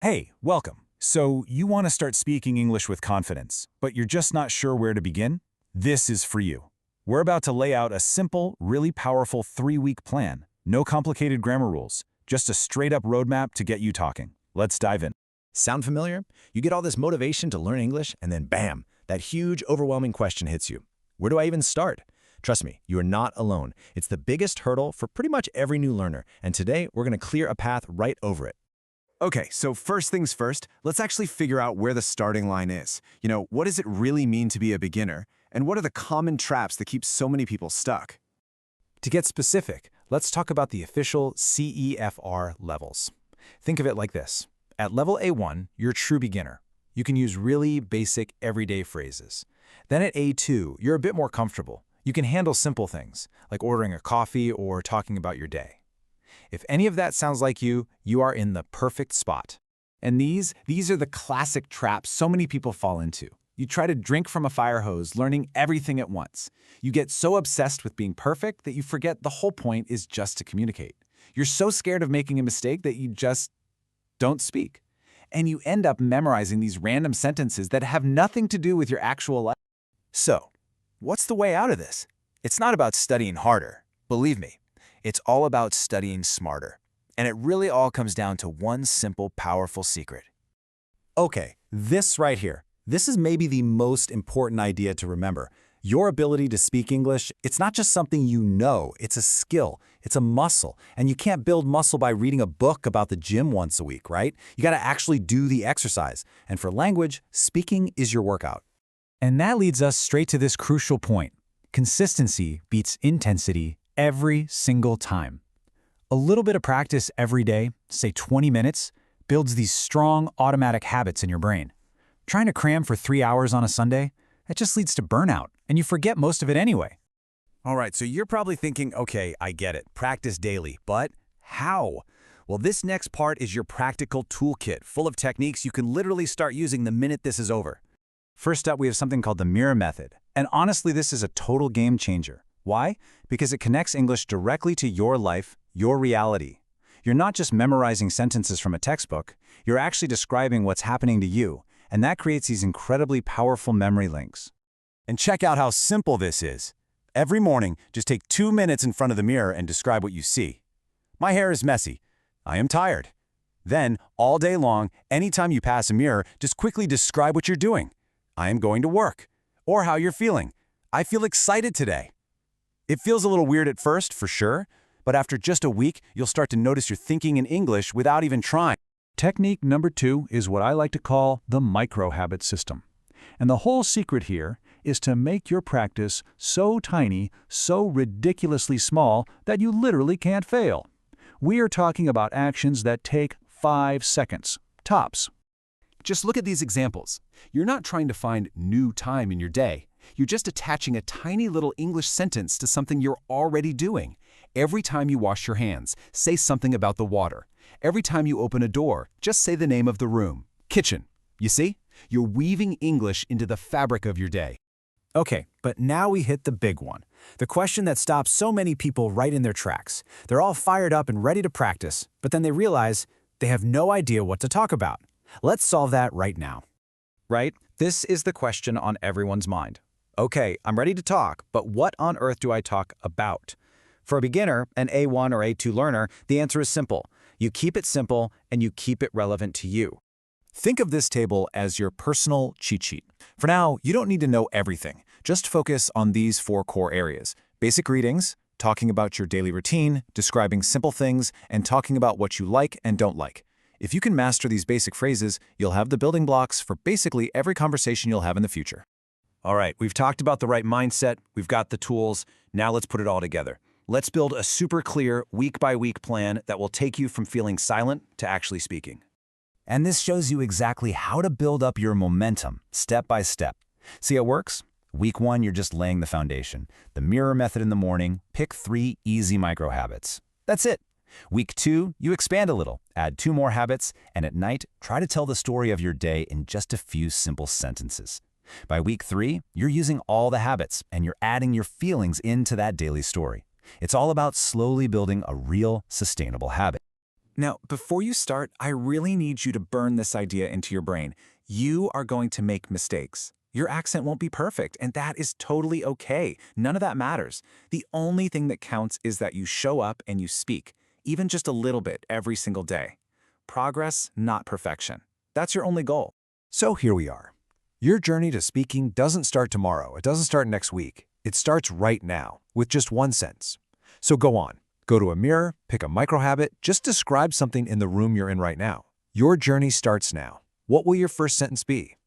Hey, welcome. So you want to start speaking English with confidence, but you're just not sure where to begin? This is for you. We're about to lay out a simple, really powerful 3-week plan. No complicated grammar rules, just a straight-up roadmap to get you talking. Let's dive in. Sound familiar? You get all this motivation to learn English, and then bam, that huge, overwhelming question hits you. Where do I even start? Trust me, you are not alone. It's the biggest hurdle for pretty much every new learner, and today we're going to clear a path right over it. Okay, so first things first, let's actually figure out where the starting line is. What does it really mean to be a beginner? And what are the common traps that keep so many people stuck? To get specific, let's talk about the official CEFR levels. Think of it like this. At level A1, you're a true beginner. You can use really basic, everyday phrases. Then at A2, you're a bit more comfortable. You can handle simple things, like ordering a coffee or talking about your day. If any of that sounds like you, you are in the perfect spot. And these are the classic traps so many people fall into. You try to drink from a fire hose, learning everything at once. You get so obsessed with being perfect that you forget the whole point is just to communicate. You're so scared of making a mistake that you just don't speak. And you end up memorizing these random sentences that have nothing to do with your actual life. So, what's the way out of this? It's not about studying harder. Believe me, it's all about studying smarter. And it really all comes down to one simple, powerful secret. Okay, this right here. This is maybe the most important idea to remember. Your ability to speak English, it's not just something you know, it's a skill, it's a muscle. And you can't build muscle by reading a book about the gym once a week, right? You gotta actually do the exercise. And for language, speaking is your workout. And that leads us straight to this crucial point. Consistency beats intensity every single time. A little bit of practice every day, say 20 minutes, builds these strong automatic habits in your brain. Trying to cram for 3 hours on a Sunday, that just leads to burnout, and you forget most of it anyway. All right, so you're probably thinking, okay, I get it, practice daily, but how? Well, this next part is your practical toolkit, full of techniques you can literally start using the minute this is over. First up, we have something called the mirror method. And honestly, this is a total game changer. Why? Because it connects English directly to your life, your reality. You're not just memorizing sentences from a textbook, you're actually describing what's happening to you, and that creates these incredibly powerful memory links. And check out how simple this is. Every morning, just take 2 minutes in front of the mirror and describe what you see. My hair is messy. I am tired. Then, all day long, anytime you pass a mirror, just quickly describe what you're doing. I am going to work. Or how you're feeling. I feel excited today. It feels a little weird at first, for sure, but after just a week, you'll start to notice you're thinking in English without even trying. Technique number 2 is what I like to call the micro-habit system. And the whole secret here is to make your practice so tiny, so ridiculously small that you literally can't fail. We are talking about actions that take 5 seconds, tops. Just look at these examples. You're not trying to find new time in your day. You're just attaching a tiny little English sentence to something you're already doing. Every time you wash your hands, say something about the water. Every time you open a door, just say the name of the room. Kitchen. You see? You're weaving English into the fabric of your day. Okay, but now we hit the big one. The question that stops so many people right in their tracks. They're all fired up and ready to practice, but then they realize they have no idea what to talk about. Let's solve that right now. Right? This is the question on everyone's mind. Okay, I'm ready to talk, but what on earth do I talk about? For a beginner, an A1 or A2 learner, the answer is simple. You keep it simple and you keep it relevant to you. Think of this table as your personal cheat sheet. For now, you don't need to know everything. Just focus on these 4 core areas. Basic readings, talking about your daily routine, describing simple things, and talking about what you like and don't like. If you can master these basic phrases, you'll have the building blocks for basically every conversation you'll have in the future. All right, we've talked about the right mindset, we've got the tools, now let's put it all together. Let's build a super clear, week-by-week plan that will take you from feeling silent to actually speaking. And this shows you exactly how to build up your momentum, step by step. See how it works? Week 1, you're just laying the foundation. The mirror method in the morning, pick 3 easy micro habits. That's it. Week 2, you expand a little, add 2 more habits, and at night, try to tell the story of your day in just a few simple sentences. By week 3, you're using all the habits, and you're adding your feelings into that daily story. It's all about slowly building a real, sustainable habit. Now, before you start, I really need you to burn this idea into your brain. You are going to make mistakes. Your accent won't be perfect, and that is totally okay. None of that matters. The only thing that counts is that you show up and you speak, even just a little bit every single day. Progress, not perfection. That's your only goal. So here we are. Your journey to speaking doesn't start tomorrow. It doesn't start next week. It starts right now, with just one sentence. So go on. Go to a mirror, pick a microhabit, just describe something in the room you're in right now. Your journey starts now. What will your first sentence be?